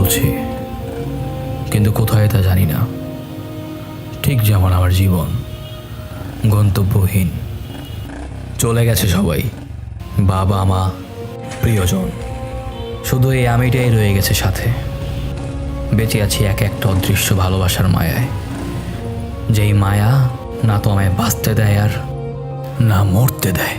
চলছি, কিন্তু কোথায় তা জানি না। ঠিক যেমন আমার জীবন গন্তব্যহীন। চলে গেছে সবাই, বাবা মা প্রিয়জন, শুধু এই আমিটাই রয়ে গেছে সাথে। বেঁচে আছি এক একটা অদৃশ্য ভালোবাসার মায়ায়, যেই মায়া না তো আমায় বাঁচতে দেয় আর না মরতে দেয়।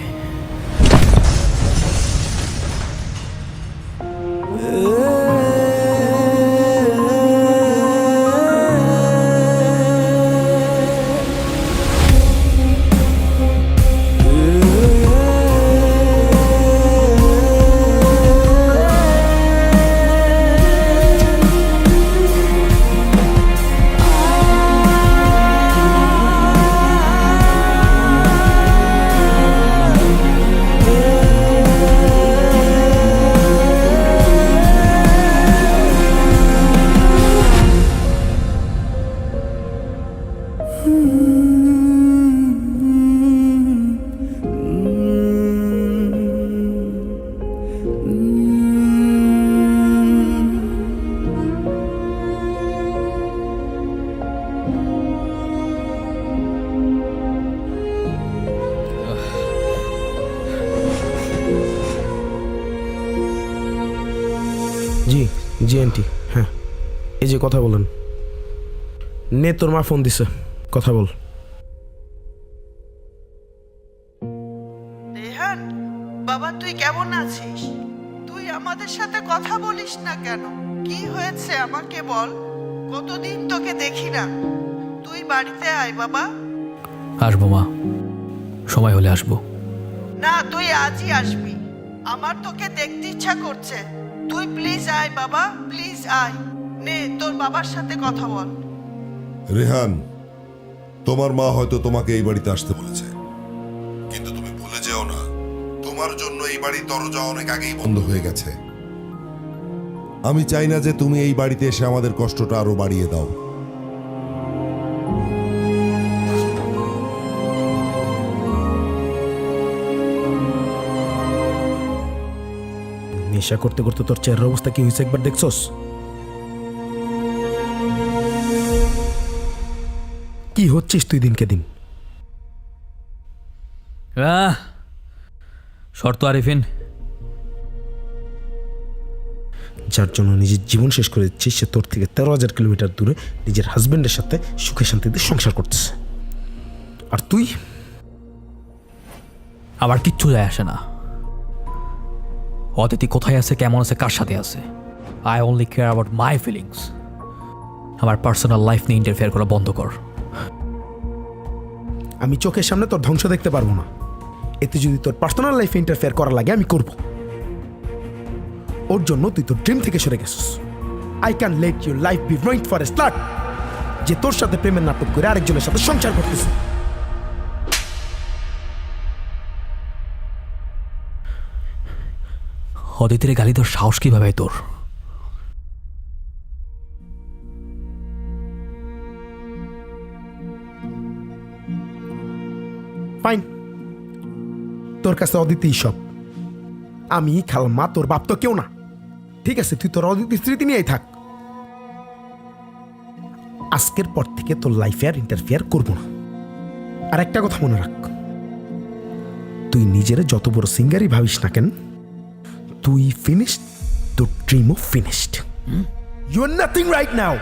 জি জি আন্টি, হ্যাঁ এই যে কথা বলেন। নে তোর মা ফোন দিছে, কথা বল। রেহান, বাবা তুই কেমন আছিস? তুই আমাদের সাথে কথা বলিস না কেন? কি হয়েছে আমাকে বল, কতদিন তোকে দেখি না। তুই বাড়িতে আয় বাবা। আসবো মা, সময় হলে আসবো। না, তুই আজই আসবি, আমার তোকে দেখতে ইচ্ছা করছে। তুই প্লিজ আয় বাবা, প্লিজ আয়। নে তোর বাবার সাথে কথা বল। রেহান, তোমার মা হয়তো তোমাকে এই বাড়িতে আসতে বলেছে, কিন্তু তুমি ভুলে যেও না, তোমার জন্য এই বাড়ির দরজা অনেক আগেই বন্ধ হয়ে গেছে। আমি চাই না যে তুমি এই বাড়িতে এসে আমাদের কষ্টটা আরো বাড়িয়ে দাও। নেশা করতে করতে তোর চেহারার অবস্থা কি হয়েছে একবার দেখছস? কি হচ্ছিস তুই দিনকে দিন? শর্ত আরিফিন, যার জন্য নিজের জীবন শেষ করে দিচ্ছিস, সে তোর থেকে 13,000 কিলোমিটার দূরে নিজের হাজবেন্ডের সাথে সুখে শান্তিতে সংসার করতেছে, আর তুই? আমার কিচ্ছু যায় আসে না অদিতি কোথায় আছে, কেমন আছে, কার সাথে আছে। I only care about my feelings. আমার পার্সোনাল লাইফ নিয়ে ইন্টারফেয়ার করা বন্ধ কর। আমি চোখের সামনে তোর ধ্বংস দেখতে পারবো না। এতে যদি তোর পার্সোনাল লাইফে ইন্টারফেয়ার করা লাগে আমি করব। ওর জন্য তুই তোর ড্রিম থেকে সরে গেছিস। I can let your life be ruined for a start. যে তোর সাথে প্রেমের নাটক করে আরেকজনের সাথে সংসার করতেছে। অদিতির গালি তোর সাহস কিভাবে তোর? ফাইন, তোর কাছে অদিতি সব। আমি খালাম্মা, তোর বাপ তো কেউ না। ঠিক আছে, তুই তোর অদিতির স্মৃতি নিয়েই থাক। আজকের পর থেকে তোর লাইফে আর ইন্টারফেয়ার করবো না। আর একটা কথা মনে রাখ, তুই নিজের যত বড় সিঙ্গারই ভাবিস না কেন, তুই ফিনিশড, তোর ড্রিমও finished. You are nothing right now.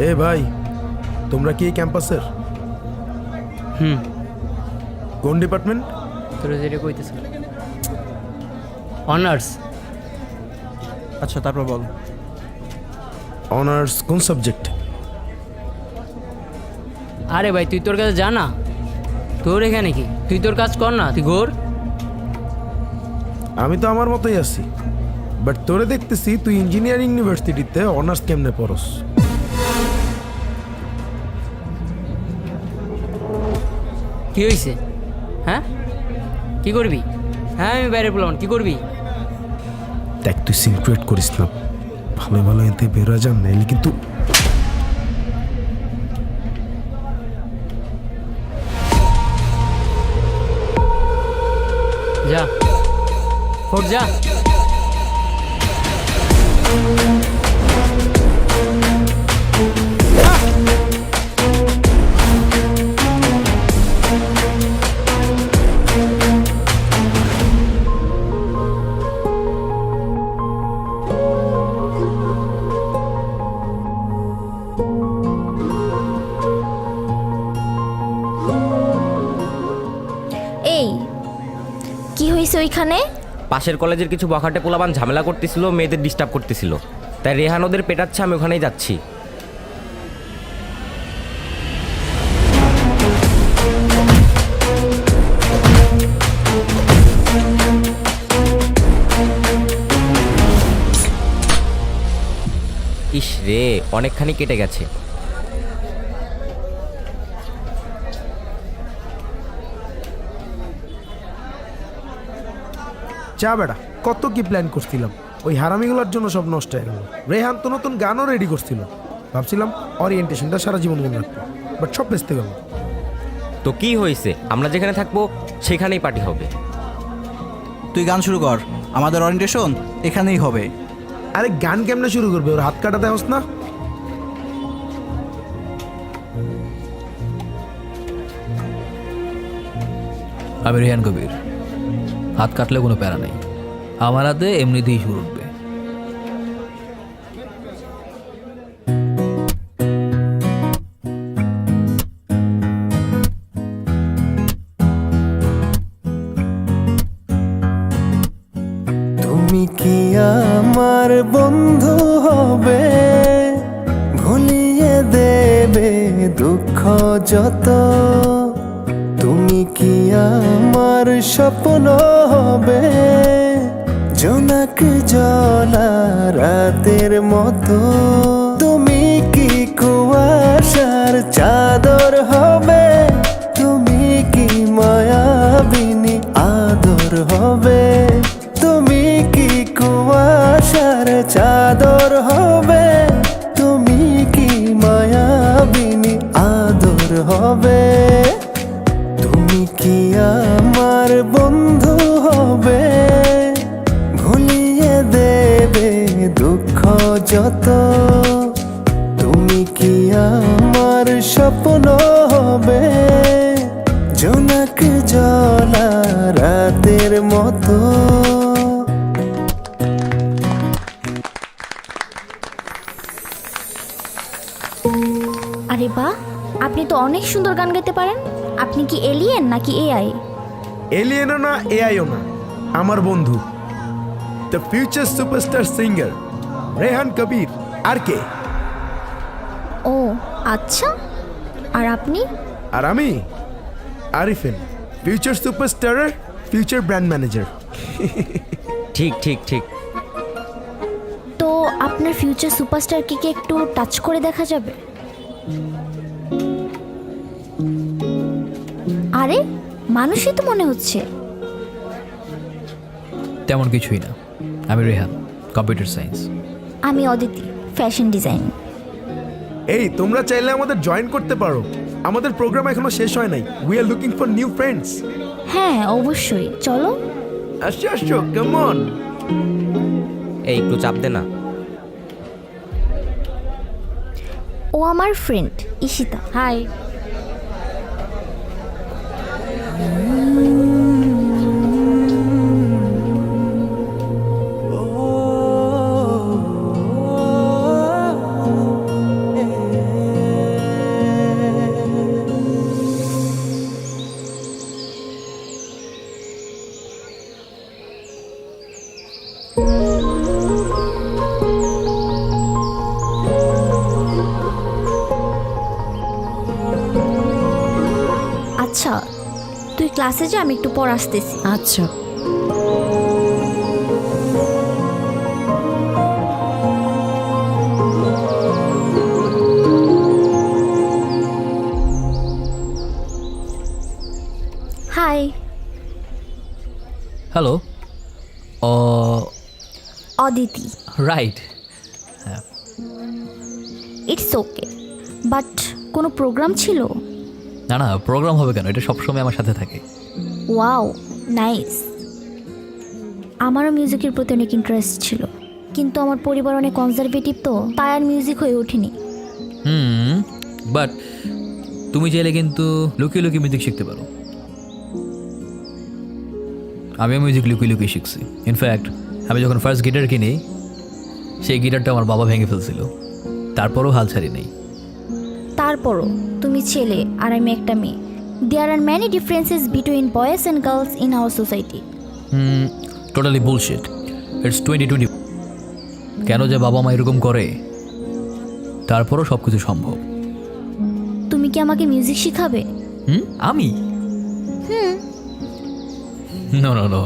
এ ভাই, তোমরা কি এই ক্যাম্পাসের? কোন ডিপার্টমেন্ট? তোর যেটা কইতেছ অনার্স। আচ্ছা, তারপর বল। অনার্স কোন সাবজেক্ট? আরে ভাই তুই তোর কাছে জানা, তোর এখানে কি? তুই তোর কাজ কর না, তুই ঘোর। আমি তো আমার মতোই আছি, বাট তোরে দেখতেছি তুই ইঞ্জিনিয়ারিং ইউনিভার্সিটিতে অনার্স কেমনে পড়স? কি হয়েছে? হ্যাঁ, কি করবি? হ্যাঁ আমি বাইরে বললাম, কি করবি? দেখ, তুই সিন ক্রিয়েট করিস না, ভালো ভালো এতে বেরোয় যান, নাইলে কিন্তু যা ফোট যা। এই কি হয়েছে ওইখানে? পাশের কলেজের কিছু বখাটে পোলাপান ঝামেলা করতেছিল, মেয়েদের ডিস্টার্ব করতেছিল, তাই রেহান ওদের পেটাচ্ছে, আমি ওখানেই যাচ্ছি। ইস রে, অনেকখানি কেটে গেছে। চা বেটা, কত কি প্ল্যান করছিলাম, ওই হারামিগুলোর জন্য সব নষ্ট হয়ে গেল। রেহান তো নতুন গানও রেডি করছিল, ভাবছিলাম ওরিয়েন্টেশনটা সারা জীবন মনে রাখবো, বাট সব বেচতে গেল। তো কি হয়েছে, আমরা যেখানে থাকবো সেখানেই পার্টি হবে। তুই গান শুরু কর, আমাদের ওরিয়েন্টেশন এখানেই হবে। আরে গান কেমনে শুরু করবে, ওর হাত কাটাতে হোস না? আমি রেহান কবির, হাত কাটলে কোনো প্যারা নেই, আমার হাতে এমনিতেই শুরু উঠবে। তুমি কি আমার বন্ধু হবে, ভুলিয়ে দেবে দুঃখ যত? তুমি কি আমার স্বপ্ন হবে, জোনাক জ্বলা রাতের মতো? তুমি কি কুয়াশার চাদর হবে, তুমি কি মায়াবিনী আদর হবে? তুমি কি কুয়াশার চাদর হবে, তুমি কি মায়াবিনী আদর হবে? তুমি কি আমার বন্ধু হবে, ভুলিয়ে দেবে দুঃখ যত? তুমি কি আমার স্বপ্ন হবে, জোনাক জ্বলা রাতের মতো? আরে বাহ, আপনি তো অনেক সুন্দর গান গাইতে পারেন। আপনি কি এলিয়েন নাকি এআই? এলিয়েনও না, এআইও না, আমার বন্ধু, the future superstar singer Rehan Kabir. আর কে? ও আচ্ছা, আর আপনি? আর আমি আরিফিন, ফিউচার সুপারস্টারের ফিউচার ব্র্যান্ড ম্যানেজার। ঠিক ঠিক ঠিক। তো আপনার ফিউচার সুপারস্টারকে কি একটু টাচ করে দেখা যাবে? আরে মানুষই তো মনে হচ্ছে। তেমন কিছুই না, আমি রেহান, কম্পিউটার সায়েন্স। আমি অদিতি, ফ্যাশন ডিজাইন। এই তোমরা চাইলে আমাদের জয়েন করতে পারো, আমাদের প্রোগ্রাম এখনো শেষ হয় নাই। We are looking for new friends. হ্যাঁ অবশ্যই, চলো। আসো আসো, কাম অন। এই একটু চাপ দে না। ও আমার ফ্রেন্ড ঈশিতা। হাই। তুই ক্লাসে যা, আমি একটু পর আসতেছি। আচ্ছা। Hi. Hello. Aditi. Right. It's okay, but কোনো প্রোগ্রাম ছিল? না না, প্রোগ্রাম হবে কেন, এটা সবসময় আমার সাথে থাকে। Wow, nice. আমারও মিউজিকের প্রতি অনেক ইন্টারেস্ট ছিল, কিন্তু আমার পরিবার অনেক কনজারভেটিভ, তো তাই আর মিউজিক হয়ে ওঠেনি। বাট তুমি চাইলে কিন্তু লুকিয়ে লুকিয়ে মিউজিক শিখতে পারো। আমিও মিউজিক লুকিয়ে লুকিয়ে শিখছি। ইনফ্যাক্ট আমি যখন ফার্স্ট গিটার কিনি, সেই গিটারটা আমার বাবা ভেঙে ফেলছিল, তারপরও হাল ছাড়ি নেই। তারপরও তুমি ছেলে আর আমি একটা মেয়ে। There are many differences between boys and girls in our society. Totally bullshit. It's 2020। কেন যে বাবা মা এরকম করে, তারপরও সব কিছু সম্ভব। তুমি কি আমাকে মিউজিক শিখাবে? আমি? No no no,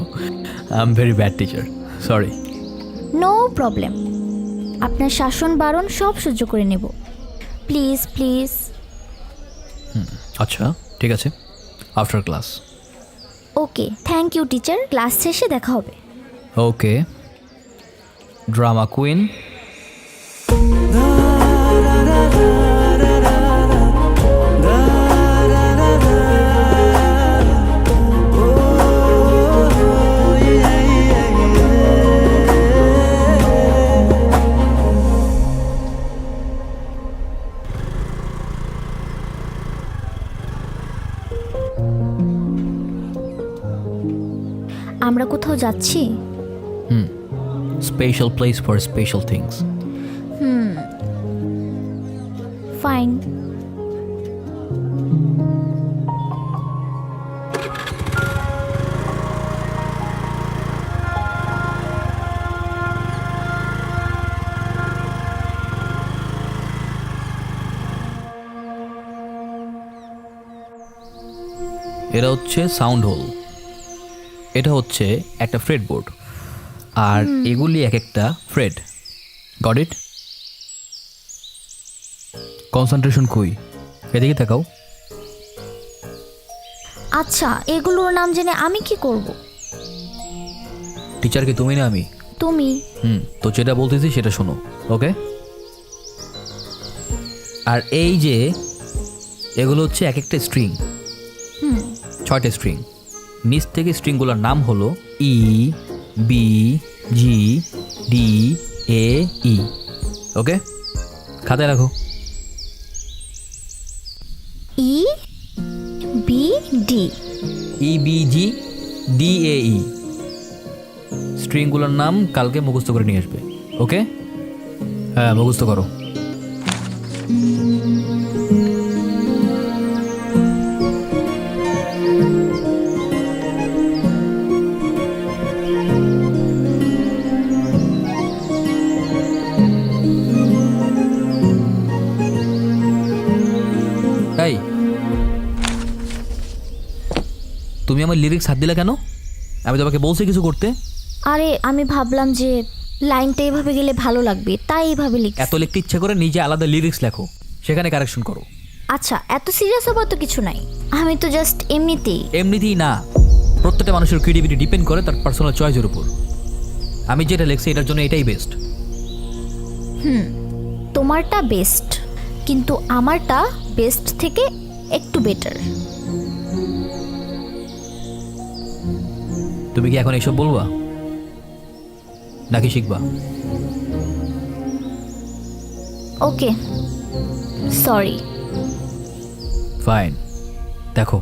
I am very bad teacher, sorry. No problem, আপনার শাসন বারণ সব সহ্য করে নেব। Please please. আচ্ছা ঠিক আছে, after class. Okay, thank you teacher. Class শেষে দেখা হবে। ওকে। Drama queen. আমরা কোথাও যাচ্ছি? Special place for special things. Fine. এরা হচ্ছে সাউন্ড হোল, এটা হচ্ছে একটা ফ্রেড বোর্ড, আর এগুলি এক একটা ফ্রেড। Got it? কনসেন্ট্রেশন কই, এদিকে তাকাও। আচ্ছা, এগুলোর নাম জেনে আমি কি করব? টিচারকে তুমি না আমি? তুমি। তো যেটা বলতেছি সেটা শোনো, ওকে? আর এই যে এগুলো হচ্ছে এক একটা স্ট্রিং, 6টা স্ট্রিং। নিচ থেকে স্ট্রিংগুলোর নাম হলো ই, বি, জি, ডি, এ, ই। ওকে, খাতায় রাখো। ই, বি, ডি। ই, বি, জি, ডি, এ, ই। স্ট্রিংগুলোর নাম কালকে মুখস্থ করে নিয়ে আসবে, ওকে? হ্যাঁ, মুখস্থ করো। এই, তুমি আমার লিরিক্স হাত দিলে কেন? আমি তোমাকে বলছি কিছু করতে। আরে আমি ভাবলাম যে লাইনটা এভাবে গেলে ভালো লাগবে, তাই এইভাবে লিখছি। এত লিখতে ইচ্ছা করে নিজে আলাদা লিরিক্স লেখো, সেখানে কারেকশন করো। আচ্ছা, এত সিরিয়াস হবার তো কিছু নাই, আমি তো জাস্ট এমনিতেই। এমনিতেই না, প্রত্যেকটা মানুষের ক্রিয়েটিভিটি ডিপেন্ড করে তার পার্সোনাল চয়েসের উপর। আমি যেটা লিখছি এটার জন্য এটাই বেস্ট। তোমারটা বেস্ট, কিন্তু আমারটা বেস্ট থেকে একটু বেটার। তুমি কি এখন এসব বলবা নাকি শিখবা? ওকে, সরি। ফাইন। দেখো,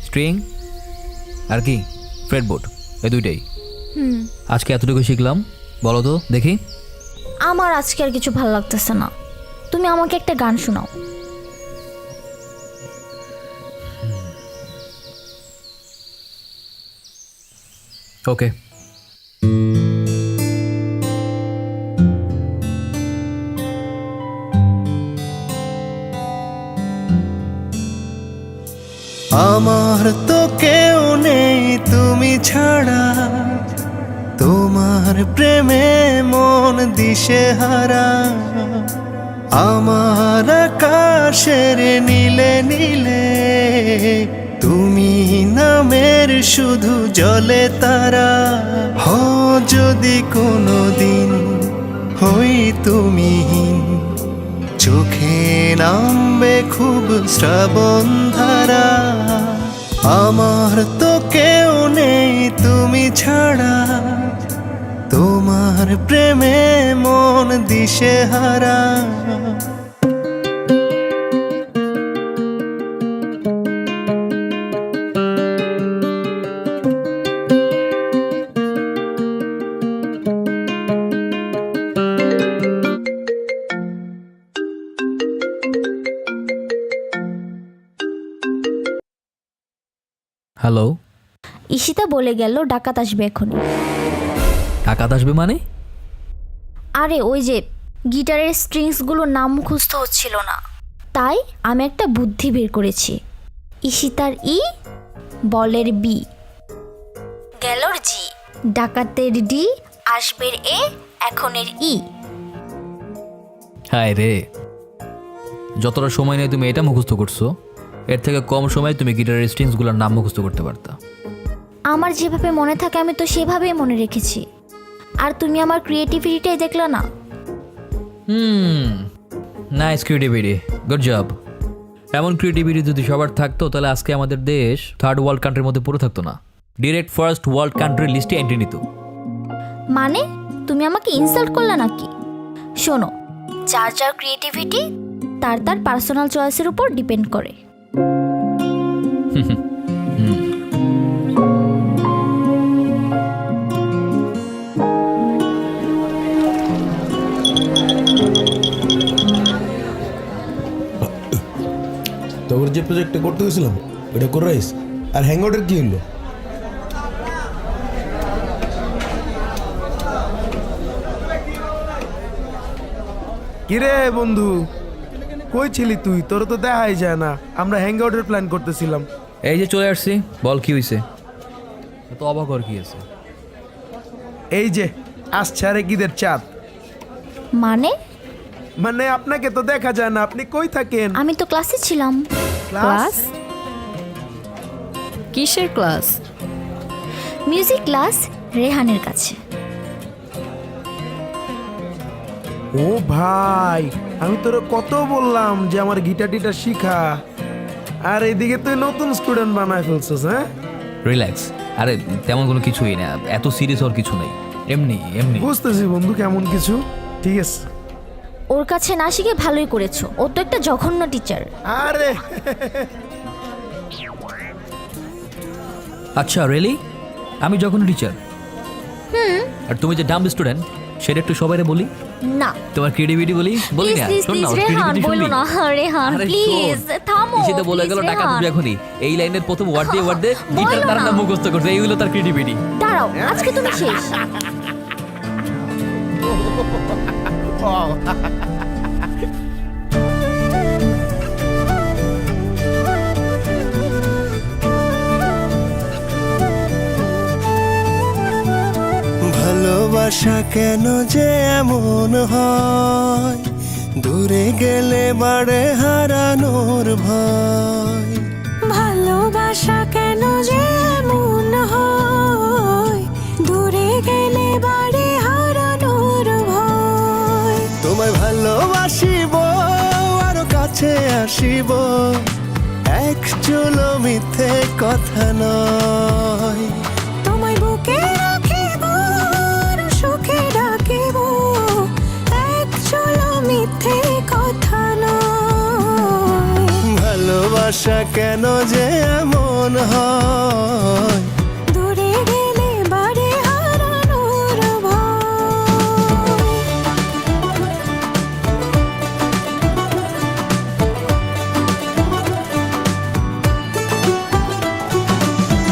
স্ট্রিং আর কি ফ্রেডবোর্ড, এই দুইটাই। আজকে এতটুকু শিখলাম, বলো তো দেখি। আমার আজকে আর কিছু ভালো লাগতেছে না, তুমি আমাকে একটা গান শোনাও। ওকে। আমার তো কেউ নেই তুমি ছাড়া, তোমার প্রেমে মন দিশেহারা। আমার আকাশের নীলে নীলে তুমি নামের শুধু জলে তারা। যদি কোনো দিন হই তুমিহীন, চোখে নামবে খুব শ্রাবণ ধারা। আমার তো কেউ নেই তুমি ছাড়া, তোমার প্রেমে মন দিশেহারা। হ্যালো, ঈশিতা বলে গেল ডাকাত আসবে এখনই। ডাকাত আসবে মানে? আরে ওই যে গিটারের স্ট্রিংসগুলোর নাম মুখস্থ হচ্ছিল না, তাই আমি একটা বুদ্ধি বের করেছি। ঈশিতার ই, বলের বি, গেলর জি, ডাকাতের ডি, আসবের এ, এখনের ই। হায় রে, যতটা সময় নেই তুমি এটা মুখস্থ করছো, এর থেকে কম সময় তুমি গিটারের স্ট্রিংসগুলোর নাম মুখস্থ করতে পারতা। আমার যেভাবে মনে থাকে আমি তো সেভাবেই মনে রেখেছি, আর তুমি আমার ক্রিয়েটিভিটিটাই দেখলা না। Nice creativity, good job. এমন ক্রিয়েটিভিটি যদি সবার থাকতো তাহলে আজকে আমাদের দেশ থার্ড ওয়ার্ল্ড কান্ট্রির মধ্যে পড়ে থাকতো না, ডিরেক্ট ফার্স্ট ওয়ার্ল্ড কান্ট্রির লিস্টে এন্ট্রি নিত। মানে তুমি আমাকে ইনসাল্ট করলা নাকি? শোনো, যার যার ক্রিয়েটিভিটি তার তার পার্সোনাল চয়েসের উপর ডিপেন্ড করে। তোর যে প্রজেক্টটা করতে গেছিলাম ওটা করে রাইস। আর হ্যাংআউটের কি হলো? কিরে বন্ধু, কই ছিলি তুই? তোর তো দেখাই যায় না। আমরা হ্যাংআউটের প্ল্যান করতেছিলাম। এই যে চলে আসছি, বল কি হয়েছে? তো অবাক আর কি আছে? এই যে আসছে আরে ঈদের চাঁদ। মানে মানে আপনাকে তো দেখা যায় না, আপনি কই থাকেন? আমি তো ক্লাসে ছিলাম। ক্লাস? কিসের ক্লাস? মিউজিক ক্লাস, রেহানের কাছে। ও ভাই, আমি তোর কত বললাম যে আমার গিটার টিটার শিখা, আর এদিকে তুই নতুন স্টুডেন্ট বানায় ফেলছিস। হ্যাঁ, রিল্যাক্স। আরে তেমন কোনো কিছুই না, এত সিরিয়াস ওর কিছু নেই, এমনি এমনি। বুঝতেছি বন্ধু কেমন কিছু। ঠিক আছে, ওর কাছে না শিখে ভালোই করেছো, ও তো একটা জঘন্য টিচার। আরে আচ্ছা রিয়েলি? আমি যখন টিচার, আর তুমি যে ডাম স্টুডেন্ট, সেটা একটু সবাইরে বলি। না তোমার ক্রিয়েটিভিটি বলি প্লিজ না, প্লিজ শোন না, প্লিজ ওর রেহান creativity বলো শুনবি? না। রেহান আরে প্লিজ শোন, থামো। ঈশিতা বলে গেল please, টাকা রেহান। তুমি এখনই এই লাইনের প্রথম ওয়ার্ড দিয়ে গিটার তার নাম মুখস্থ করছে, এই হলো তার ক্রিয়েটিভিটি। দাঁড়াও, আজকে তুমি শেষ। ভালোবাসা কেন যে এমন হয়, দূরে গেলে বাড়ে হারানোর ভয়। ভালোবাসা কেন যে এমন হয়, দূরে গেলে বাড়ে হারানোর ভয়। তোমায় ভালোবাসিব আরো কাছে আসিব, এক চুলো মিথ্যে কথা নয়। তোমায় বুকে রাখিব আর সুখে ডাকিব, এক চলো মিথ্যে কথা নয়। ভালোবাসা কেন যে এমন হয়, দূরে গেলে বাড়ে হারানোর ভয়।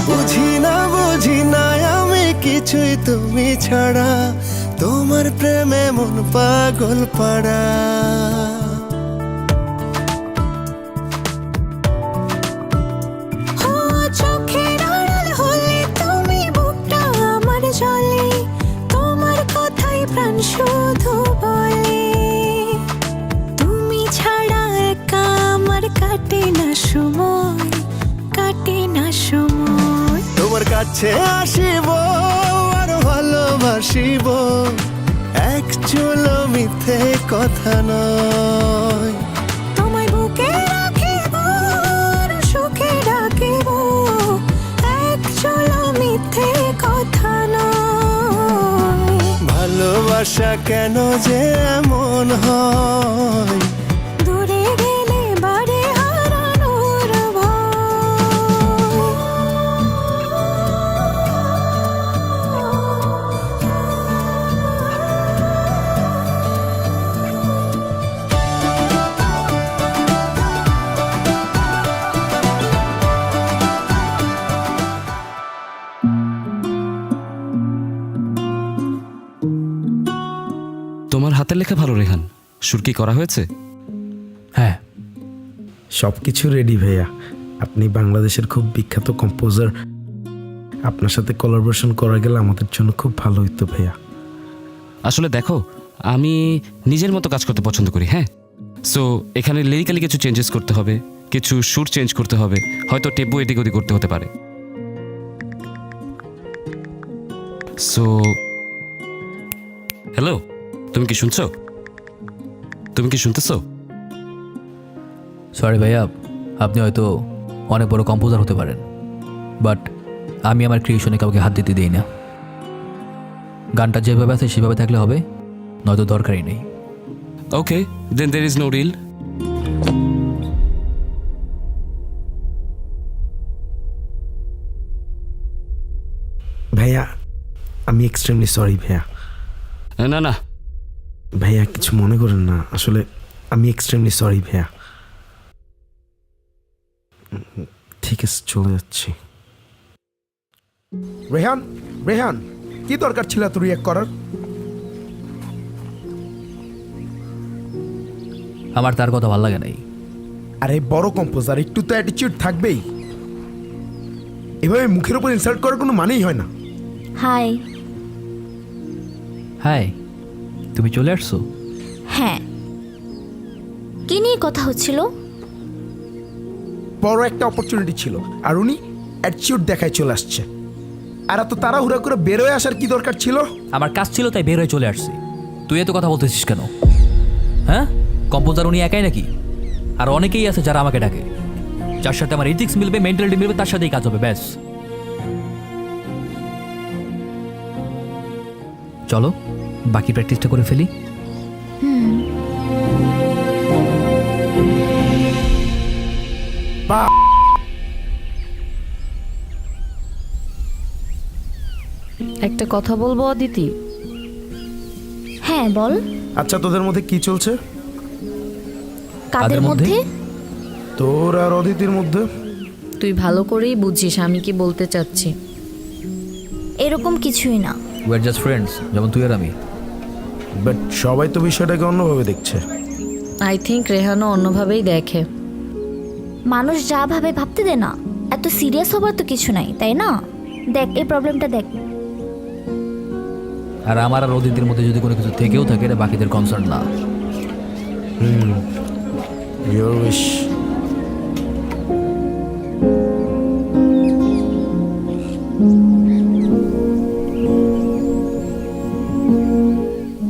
বুঝি না আমি কিছুই তুমি ছাড়া, তোমার প্রেমে মন পাগল পাড়া। কাছে আসিব আর ভালোবাসিব, এক চুলো মিথ্যে কথা নয়। তোমায় বুকে রাখিব আর সুখে ডাকিব, এক চলো মিথ্যে কথা নয়। ভালোবাসা কেন যে এমন হয়, দূরে গেলে বাড়ে হারানোর তোমার হাতের লেখা ভালো রেহান, সুর কি করা হয়েছে? হ্যাঁ, সব কিছু রেডি ভাইয়া। আপনি বাংলাদেশের খুব বিখ্যাত কম্পোজার, আপনার সাথে কোলাবোরেশন করা গেলে আমাদের জন্য খুব ভালো হইতো ভাইয়া। আসলে দেখো, আমি নিজের মতো কাজ করতে পছন্দ করি। হ্যাঁ, সো এখানে লিরিক্যালি কিছু চেঞ্জেস করতে হবে, কিছু সুর চেঞ্জ করতে হবে, হয়তো টেম্পো এদিক ওদিক করতে হতে পারে। সো হ্যালো, তুমি কি শুনছো? তুমি কি শুনতেছো? সরি ভাইয়া, আপনি হয়তো অনেক বড় কম্পোজার হতে পারেন, বাট আমি আমার ক্রিয়েশনে কাউকে হাত দিতে দিই না। গানটা যেভাবে আছে সেভাবে থাকলে হবে, নয়তো দরকারই নেই। ওকে, দেন দের ইজ নো রিল। ভাইয়া আমি এক্সট্রিমলি সরি ভাইয়া। না না, ভাইয়া কিছু মনে করেন না, আসলে আমি এক্সট্রিমলি সরি ভাইয়া। ঠিক আছে, চলে যাচ্ছি। রেহান, রেহান, কি দরকার ছিল এত রিঅ্যাক্ট করার? আমার তার কথা ভালো লাগে নাই। আরে বড় কম্পোজার, একটু তো অ্যাটিটিউড থাকবেই। এভাবে মুখের উপর ইনসাল্ট করার কোনো মানেই হয় না। হাই। হাই, তুমি চলে আসছো? হ্যাঁ, কি নিয়ে কথা হচ্ছিল? বড় একটা অপরচুনিটি ছিল, আর উনি অ্যাটিটিউড দেখায় চলে আসছে। আর এত তাড়াহুড়া করে বেরোয় আসার কি দরকার ছিল? আমার কাজ ছিল তাই বের হয়ে চলে আসছি। তুই এত কথা বলতেছিস কেন? হ্যাঁ, কম্পোজার উনি একাই নাকি? আর অনেকেই আছে যারা আমাকে ডাকে, যার সাথে আমার এথিক্স মিলবে, মেন্টালিটি মিলবে, তার সাথেই কাজ হবে, ব্যাস। চলো বাকি প্র্যাকটিসটা করে ফেলি। একটা কথা বলবো অদিতি? হ্যাঁ বল। আচ্ছা, তোদের মধ্যে কি চলছে? কাদের মধ্যে? তোর আর অদিতির মধ্যে? তুই ভালো করেই বুঝিস আমি কি বলতে চাচ্ছি। এরকম কিছুই না। উই আর জাস্ট ফ্রেন্ডস, যেমন তুই আর আমি। বাট সবাই তো বিষয়টাকে অন্যভাবে দেখছে। আই থিঙ্ক রেহানও অন্যভাবেই দেখে। মানুষ যা ভাবে ভাবতে দে না, এত সিরিয়াস হবার তো কিছু নাই, তাই না? দেখ এই প্রবলেমটা দেখ। আর আমার আর অদিতির মধ্যে যদি কোনো কিছু থেকেও থাকে, এটা বাকিদের কনসার্ন না। Your wish.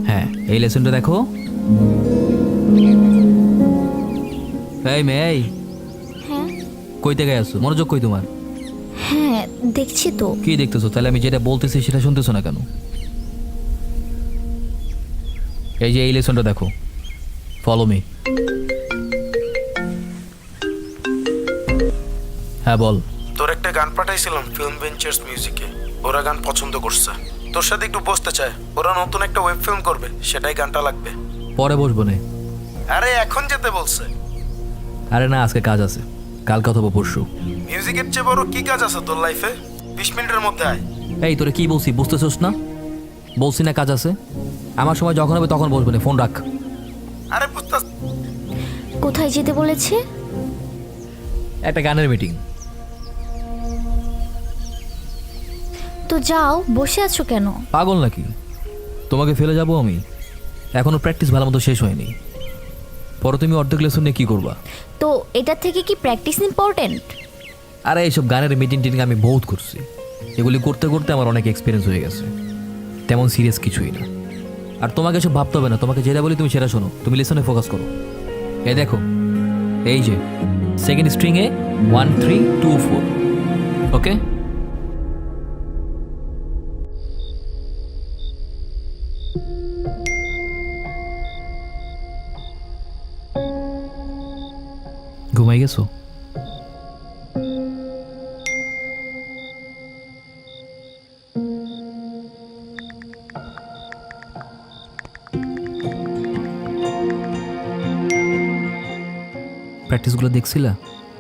হ্যাঁ, এই লেসনটা দেখো। এই মেয়ে, এই হ্যাঁ কই থেকে আসছো? মনোযোগ কই তোমার? হ্যাঁ দেখছি তো। কি দেখতেছো? তাহলে আমি যেটা বলতেছি সেটা শুনতেছো না কেন? এই যে এই লেসনটা দেখো, ফলো মি। হ্যাঁ বল। তোর একটা গান পাঠাইছিলাম ফিল্ম ভেঞ্চার্স মিউজিকে, ওরা গান পছন্দ করছে, তোর সাথে একটু বসতে চায়। ওরা নতুন একটা ওয়েব ফিল্ম করবে, সেটাই গানটা লাগবে। পরে বসবো নে। আরে এখন যেতে বলছে। আরে না, আজকে কাজ আছে, কালকে অথবা পরশু। মিউজিকের চেয়ে বড় কি কাজ আছে তোর লাইফে? 20 মিনিটের মধ্যে আয়। এই তোরে কি বলছি, বুঝতেছোস না? বলছি না কাজ আছে। আমার সময় যখন হবে তখন বসবো না, ফোন রাখ। আরে বুঝতে। কোথায় যেতে বলেছে? একটা গানের মিটিং। তো যাও, বসে আছো কেন? পাগল নাকি? তোমাকে ফেলে যাবো আমি? এখনো প্র্যাকটিস ভালো মতো শেষ হয়নি। পরে তুমি অর্ধেক লেসন নিয়ে কী করবা? তো এটা থেকে কি প্র্যাকটিস ইম্পর্টেন্ট? আরে এইসব গানের মিটিং টিটিং আমি বহুত করছি, এগুলি করতে করতে আমার অনেক এক্সপিরিয়েন্স হয়ে গেছে, তেমন সিরিয়াস কিছুই না। আর তোমাকে এসব ভাবতে হবে না, তোমাকে যেটা বলি তুমি সেটা শোনো, তুমি লিসনে ফোকাস করো। এই দেখো, এই যে সেকেন্ড স্ট্রিংয়ে 1 3 2 4, ওকে? ঘুমাই গেছো? প্র্যাকটিসগুলো দেখছিলা?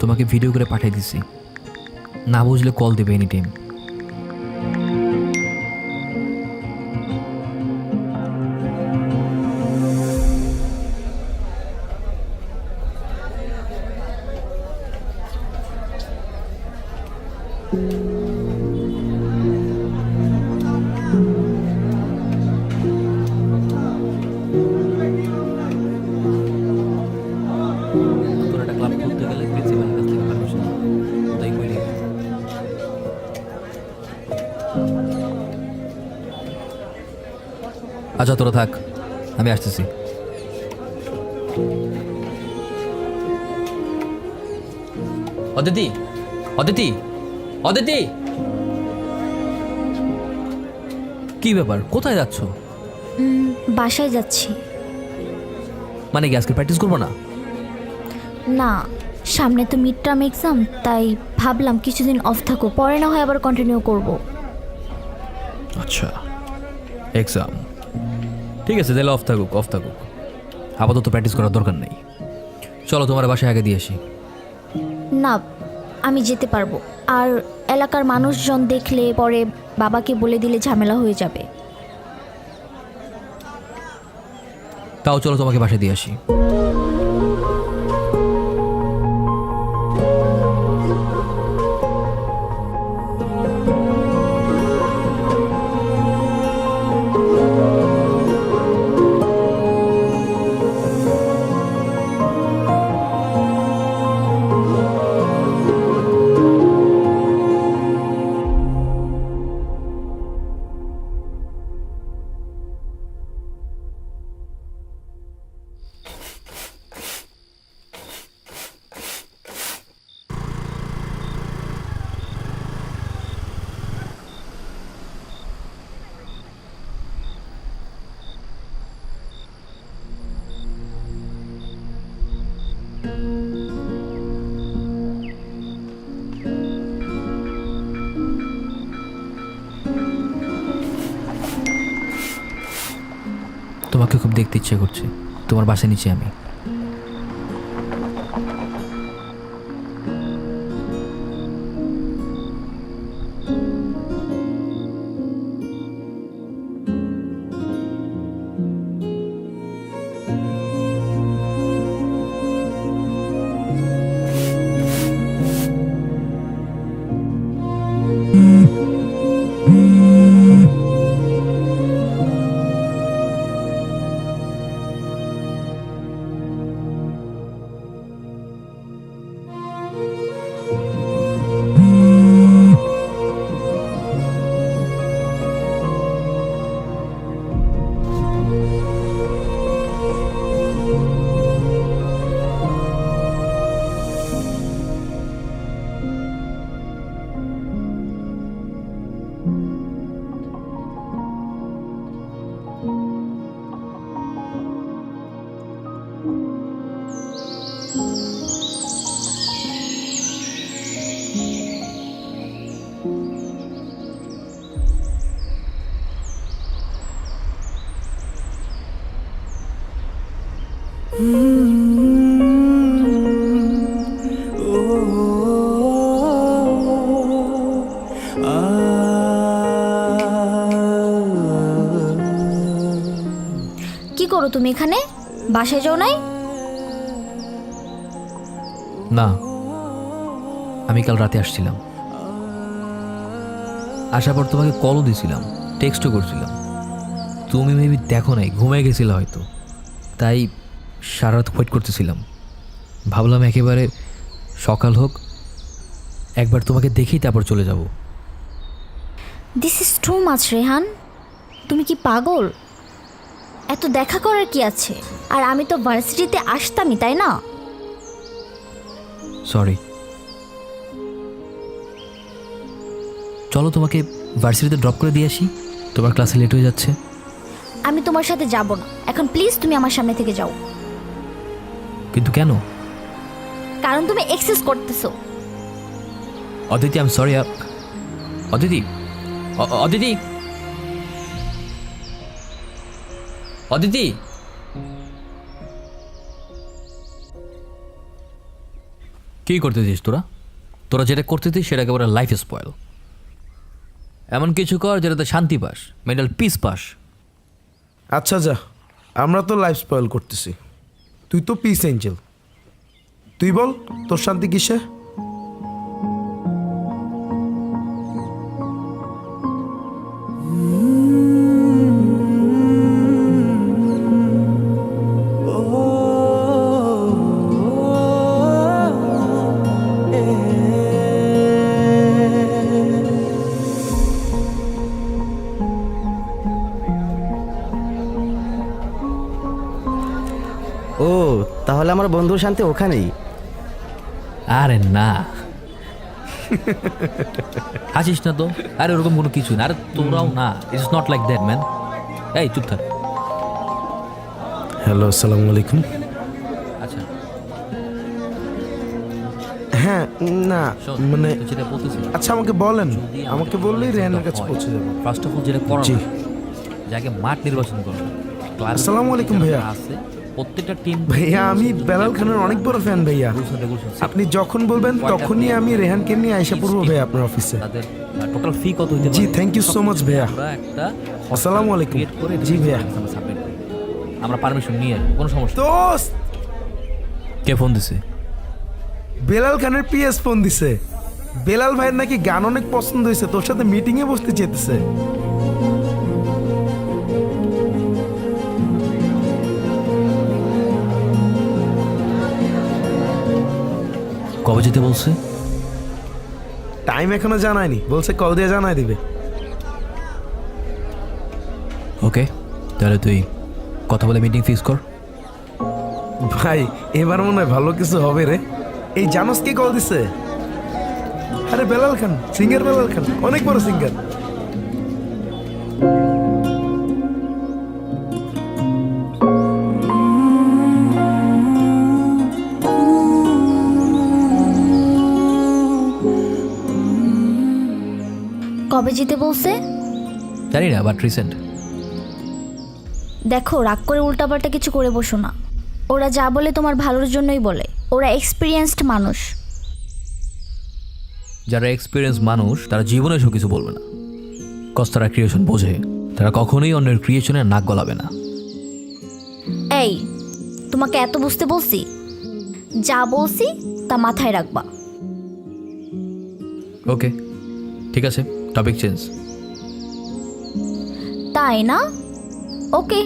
তোমাকে ভিডিও করে পাঠিয়ে দিছি, না বুঝলে কল দেবে এনি টাইম। তোর একটা ক্লাব খুলতে গেলে প্রিন্সিপালের কাছ থেকে পারমিশন তাই কইলি। আচ্ছা তোরা থাক, আমি আসতেছি। অদিতি, অদিতি, অদিতি, কি ব্যাপার, কোথায় যাচ্ছ? বাসায় যাচ্ছি। মানে কি আজকে প্র্যাকটিস করবো না? না, সামনে তো মিড টার্ম এক্সাম, তাই ভাবলাম কিছুদিন অফ থাকো, পরে না হয় আবার কন্টিনিউ করব। আচ্ছা, এক্সাম ঠিক আছে, তাহলে অফ থাকুক, অফ থাকুক, আপাতত প্র্যাকটিস করার দরকার নেই। চলো তোমার বাসায় আগে দিয়ে আসি। না, আমি যেতে পারবো। আর এলাকার মানুষজন দেখলে পরে বাবাকে বলে দিলে ঝামেলা হয়ে যাবে। তাও চলো তোমাকে বাসায় দিয়ে আসি। তোমাকে খুব দেখতে ইচ্ছে করছে, তোমার বাসার নিচে আমি। কি করো তুমি এখানে? বাসায় যাও নাই? না, আমি কাল রাতে আসছিলাম, আসার পর তোমাকে কলও দিছিলাম, টেক্সটও করছিলাম, তুমি মেবি দেখো নাই, ঘুমিয়ে গেছিলে হয়তো, তাই সারা রাত ওয়েট করতেছিলাম। ভাবলাম একেবারে সকাল হোক, একবার তোমাকে দেখেই তারপর চলে যাব। This is too much Rehan. তুমি কি পাগল? এত দেখা করার কি আছে? আর আমি তো ভার্সিটিতে আসতামই, তাই না? সরি। চলো তোমাকে ভার্সিটিতে ড্রপ করে দিয়ে আসি, তোমার ক্লাসে লেট হয়ে যাচ্ছে। আমি তোমার সাথে যাব না। এখন প্লিজ তুমি আমার সামনে থেকে যাও। কিন্তু কেন? কারণ তুমি এক্সেস করতেছো। Aditi, I am sorry. Aditi, Aditi, Aditi. কি করতেছিস তোরা? তোরা যেটা করতেছিস সেটা একেবারে লাইফ স্পয়েল। এমন কিছু কর যেটাতে শান্তি পাস, মেন্টাল পিস পাস। আচ্ছা যা, আমরা তো লাইফ স্পয়েল করতেছি, তুই তো পিস এঞ্জেল। তুই বল তোর শান্তি কিসে? ও তাহলে আমার বন্ধুর শান্তি ওখানেই। আরে না, হাসিস না তো। আরে ওরকম কোনো কিছু না। আরে তোরাও না, it's not like that man. এই চুপ থাক। হ্যালো, আসসালামু আলাইকুম। আচ্ছা হ্যাঁ, না শোন, মানে তো যেটা বলতেছিলাম, আচ্ছা আমাকে বলেন, আমাকে বললেই রেহানের কাছে পৌঁছে যাবো। ফার্স্ট অফ অল যেটা করা জি। যাকে মাঠ নির্বাচন করবে। আসসালামু আলাইকুম ভাইয়া। আছে প্রত্যেকটা টিম। ভাইয়া আমি বেলাল খানের অনেক বড় ফ্যান ভাইয়া। আপনি যখন বলবেন তখনই আমি রেহানকে নিয়ে আইসা পড়বো ভাইয়া আপনার অফিসে। তাদের টোটাল ফি কত হইতে পারে? জি, থ্যাংক ইউ সো মাচ ভাইয়া। আমরা একটা আসসালামু আলাইকুম। ক্রিয়েট করে জি ভাইয়া। সাবমিট করি। আমরা পারমিশন নিয়ে কোনো সমস্যা। দোস্ত, কে ফোন দিছে? বেলাল খানের পিএস ফোন দিছে। বেলাল ভাইয়ের নাকি গান অনেক পছন্দ হয়েছে, তোর সাথে মিটিং এ বসতে চেয়েছে। কবে যেতে বলছে? টাইম এখনো জানায়নি, বলছে কল দিয়ে জানাই দিবে। ওকে, তাহলে তুই কথা বলে মিটিং ফিক্স কর। ভাই এবার মনে হয় ভালো কিছু হবে রে। এই জানোস কে কল দিছে? আরে বেলাল খান, সিঙ্গার বেলাল খান, অনেক বড় সিঙ্গার। কবে যেতে বলছে? জানি না, বাট রিসেন্ট। দেখো, রাগ করে উল্টাপাল্টা কিছু করে বসো না। ওরা যা বলে তোমার ভালোর জন্যই বলে। ওরা এক্সপিরিয়েন্সড মানুষ। যারা এক্সপিরিয়েন্স মানুষ তারা জীবনে এসব কিছু বলবে না, কজ তারা ক্রিয়েশন বোঝে। তারা কখনোই অন্যের ক্রিয়েশনে নাক গলাবে না। এই, তোমাকে এত বুঝতে বলছি? যা বলছি তা মাথায় রাখবা। ওকে ঠিক আছে, টপিক চেঞ্জ। তাই না? ওকে,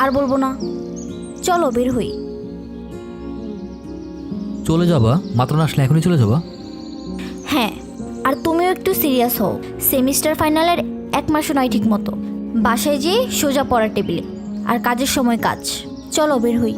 আর বলবো না। চলো বের হই। চলে যাবা? মাত্র না আসলে এখনই চলে যাবা? হ্যাঁ, আর তুমিও একটু সিরিয়াস হও। সেমিস্টার ফাইনালের 1 মাসও নয় ঠিক মতো। বাসায় যেয়ে সোজা পড়ার টেবিলে, আর কাজের সময় কাজ। চলো বের হই।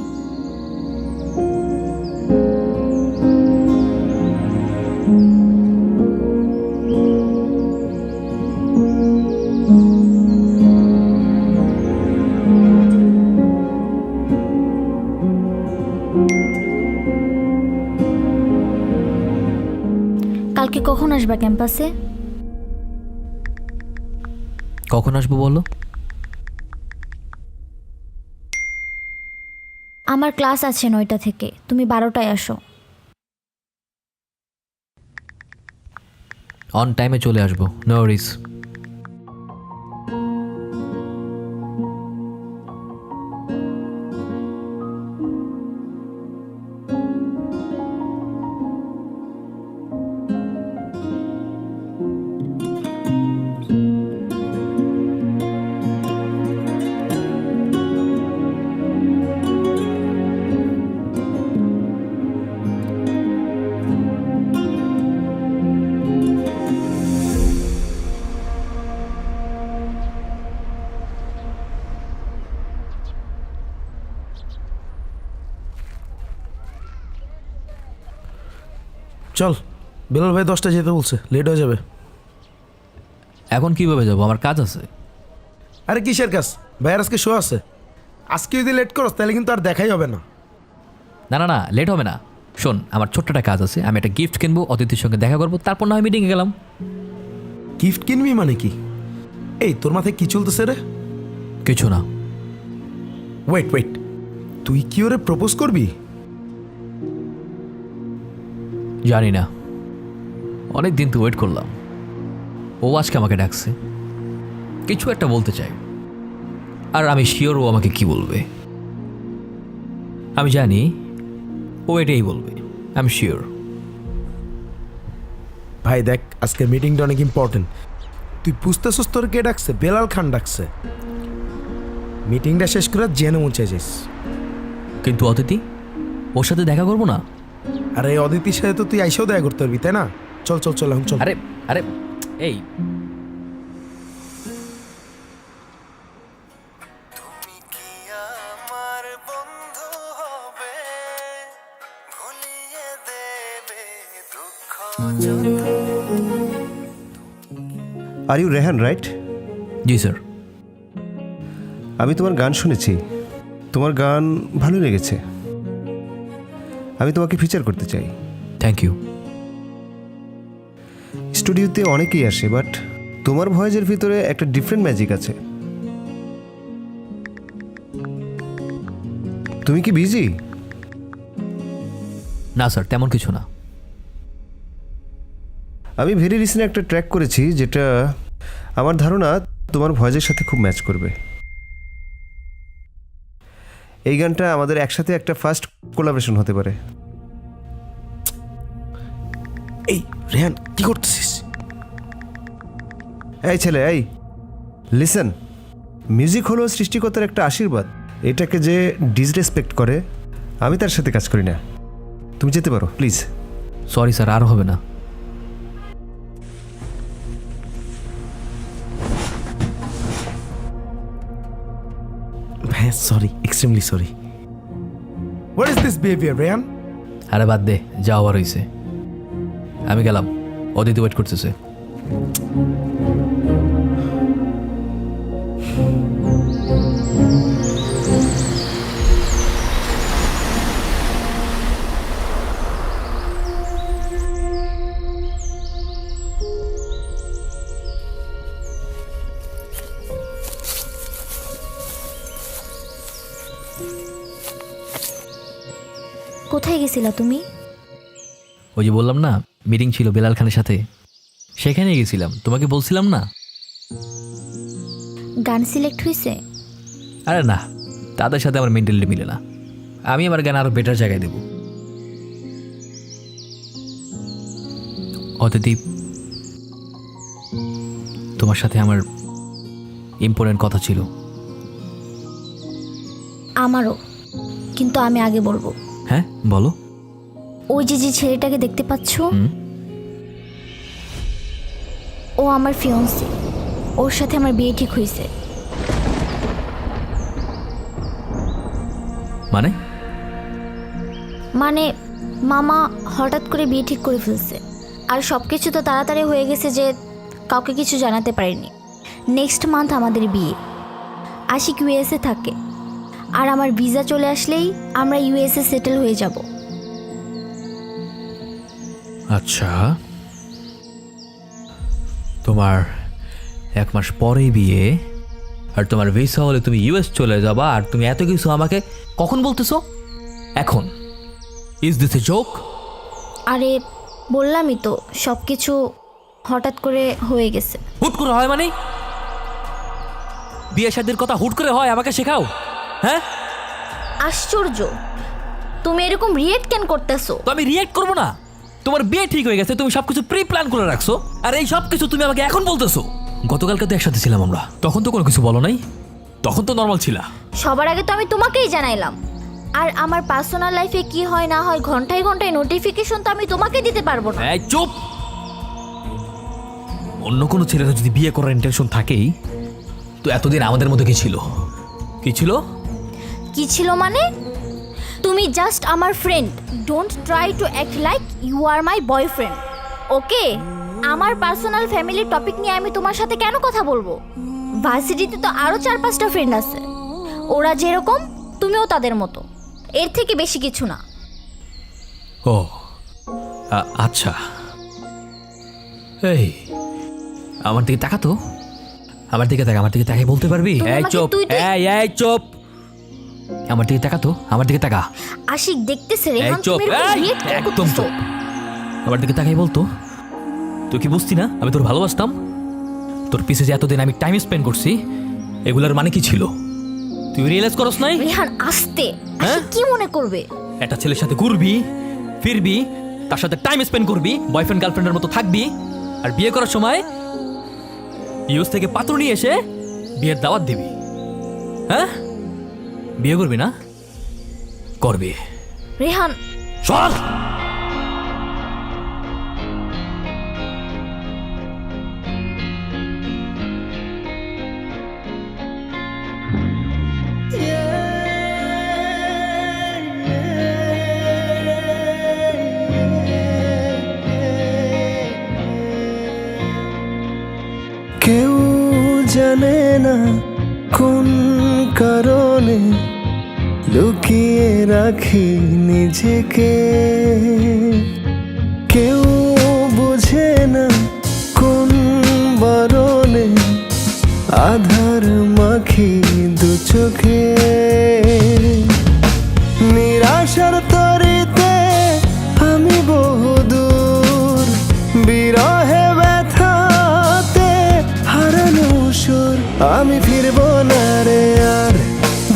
কালকে কখন আসবা ক্যাম্পাসে? কখন আসবো বলো? আমার ক্লাস আছে 9টা থেকে, তুমি 12টায় আসো। অন টাইমে চলে আসবো, নো ওয়ারিস। চল, বেলাল ভাই 10টা যেতে বলছে, লেট হয়ে যাবে। এখন কিভাবে যাবো, আমার কাজ আছে। আরে কিসের কাজ? ভাইয়ার আজকে শো আছে। আজকে যদি লেট করস তাহলে কিন্তু আর দেখাই হবে না। না না না, লেট হবে না। শোন, আমার ছোট্ট একটা কাজ আছে, আমি একটা গিফট কিনবো, অতিথির সঙ্গে দেখা করবো, তারপর না হয় মিটিংয়ে গেলাম। গিফট কিনবি মানে কি? এই তোর মাথায় কি চলতেছে রে? কিছু না। ওয়েট, তুই কি ওরে প্রপোজ করবি? জানি না, অনেক দিন তো ওয়েট করলাম। ও আজকে আমাকে ডাকছে, কিছু একটা বলতে চাই, আর আমি শিওর ও আমাকে কি বলবে। আমি জানি ও এটাই বলবে, আমি শিওর। ভাই দেখ, আজকের মিটিংটা অনেক ইম্পর্টেন্ট। তুই বুঝতেছিস তোর কে ডাকছে? বেলাল খান ডাকছে। মিটিংটা শেষ করে জেনে মুছে যাইস। কিন্তু অতিথি, ওর সাথে দেখা করবো না? আর এই অদিতির সাথে তো তুই আইসাও দেখা করতে পারবি, তাই না? চল চল চল, এখন চল। আরে আরে এই তুমি কি আমার বন্ধু হবে, ভুলিয়ে দেবে দুঃখ। Are you Rehan, right? জি স্যার। আমি তোমার গান শুনেছি, তোমার গান ভালো লেগেছে। আমি তোমাকে ফিচার করতে চাই। Thank you. স্টুডিওতে অনেকেই আসে, বাট তোমার ভয়েসের ভিতরে একটা ডিফারেন্ট ম্যাজিক আছে। তুমি কি বিজি? না স্যার, তেমন কিছু না। আমি ভেরি রিসেন্ট একটা ট্র্যাক করেছি, যেটা আমার ধারণা তোমার ভয়েসের সাথে খুব ম্যাচ করবে। এই গানটা আমাদের একসাথে একটা ফার্স্ট কোলাবোরেশন হতে পারে। এই রেহান, কি করতেছিস? এই ছেলে, এই লিসেন, মিউজিক হলো সৃষ্টিকর্তার একটা আশীর্বাদ। এটাকে যে ডিসরেসপেক্ট করে, আমি তার সাথে কাজ করি না। তুমি যেতে পারো প্লিজ। সরি স্যার, আর হবে না। ভাই sorry, extremely sorry. What is this behaviour Rehan? আরে বাদ দে, যা হওয়ার হয়েছে। আমি গেলাম, অদিতি ওয়েট করতেছে। কোথায় গেছিলা তুমি? ওই যে বললাম না, মিটিং ছিল বেলাল খানের সাথে, সেখানে গেছিলাম। তোমাকে বলছিলাম না? গান সিলেক্ট হয়েছে? আরে না, তাদের সাথে আমার মেন্টালিটি মিলে না। আমি আমার গান আরো বেটার জায়গায় দেব। অতিথি, তোমার সাথে আমার ইম্পর্টেন্ট কথা ছিল। আমারও, কিন্তু আমি আগে বলবো। হ্যাঁ বলো। ওই যে যে ছেলেটাকে দেখতে পাচ্ছ, ও আমার ফিয়ন্সি। ওর সাথে আমার বিয়ে ঠিক হয়েছে। মানে? মানে মামা হঠাৎ করে বিয়ে ঠিক করে ফেলছে, আর সব কিছু তো তাড়াতাড়ি হয়ে গেছে যে কাউকে কিছু জানাতে পারিনি। নেক্সট মান্থ আমাদের বিয়ে। আশিক ইউএসএ থাকে, আর আমার ভিসা চলে আসলেই আমরা ইউএসএ সেটেল হয়ে যাব। আচ্ছা, তোমার 1 মাস পরেই বিয়ে, আর তোমার ভিসা হলে তুমি ইউএস চলে যাবা, আর তুমি এত কিছু আমাকে কখন বলতেছো? এখন? Is this a joke? আরে বললামই তো, সব কিছু হঠাৎ করে হয়ে গেছে। হুট করে হয় মানে? বিয়ে শাদীর কথা হুট করে হয়, আমাকে শেখাও। হ্যাঁ, আশ্চর্য, তুমি এরকম রিয়েক্ট কেন করতেছো? তো আমি রিয়েক্ট করবো না? তোমার বিয়ে ঠিক হয়ে গেছে, তুমি সবকিছু প্রি প্ল্যান করে রাখছো, আর এই সব কিছু তুমি আমাকে এখন বলতেছো? গতকালকে তো একসাথে ছিলাম আমরা, তখন তো কোনো কিছু বলো নাই, তখন তো নর্মাল ছিলা। সবার আগে তো আমি তোমাকেই জানাইলাম, আর আমার পার্সোনাল লাইফে কি হয় না হয় ঘন্টায় ঘন্টায় নোটিফিকেশন তো আমি তোমাকে দিতে পারবো না। এই চুপ! অন্য কোনো ছেলেরা যদি বিয়ে করার ইন্টেনশন থাকেই, তো এতদিন আমাদের মধ্যে কি ছিল? কি ছিল? কি ছিল মানে? তুমি তুমি জাস্ট আমার friend, don't try to act like you are my boyfriend, okay? আমার পার্সোনাল ফ্যামিলির টপিক নিয়ে আমি তোমার সাথে কেন কথা বলবো? ভার্সিটিতে তো আরও 4-5টা ফ্রেন্ড আছে, ওরা যেরকম তুমিও তাদের মতো, এর থেকে বেশি কিছু না। ও আচ্ছা, এই আমার দিকে তাকা তো, আমার দিকে তাকা, আমার দিকে তাকাই বলতে পারবি? তুমি এই আমাকে চুপ, তুই- এই চুপ, আমার দিকে তাকা তো, আমার দিকে তাকা, আশিক দেখতেছে এই রেহান, চুপ, তুমি এরকম এই, react কেন একদম করতেছো? চুপ, আমার দিকে তাকাই বলতো। তুই কি বুঝতি না আমি তোর ভালোবাসতাম? তোর পিছে যে এতদিন আমি টাইম স্পেন্ড করছি, এগুলোর মানে কি ছিল তুই রিয়েলাইজ করস নাই? রেহান আস্তে, হ্যাঁ? আশিক কি মনে করবে? একটা ছেলের সাথে ঘুরবি ফিরবি, তার সাথে টাইম স্পেন্ড করবি, বয়ফ্রেন্ড গার্লফ্রেন্ডের মতো থাকবি, আর বিয়ে করার সময় ইউএস থেকে পাত্র নিয়ে এসে বিয়ের দাওয়াত দিবি। হ্যাঁ, বিয়ে করবি না? করবি। রেহান চল। কেউ জানে না কোন কারণে লুকিয়ে রাখি নিজেকে, কেউ বোঝে না কোন বারণে আধার মাখি দু চোখে। নিরাশার তরিতে আমি বহুদূর, বিরহে ব্যথাতে হারানো সুর। আমি ফিরব না রে আর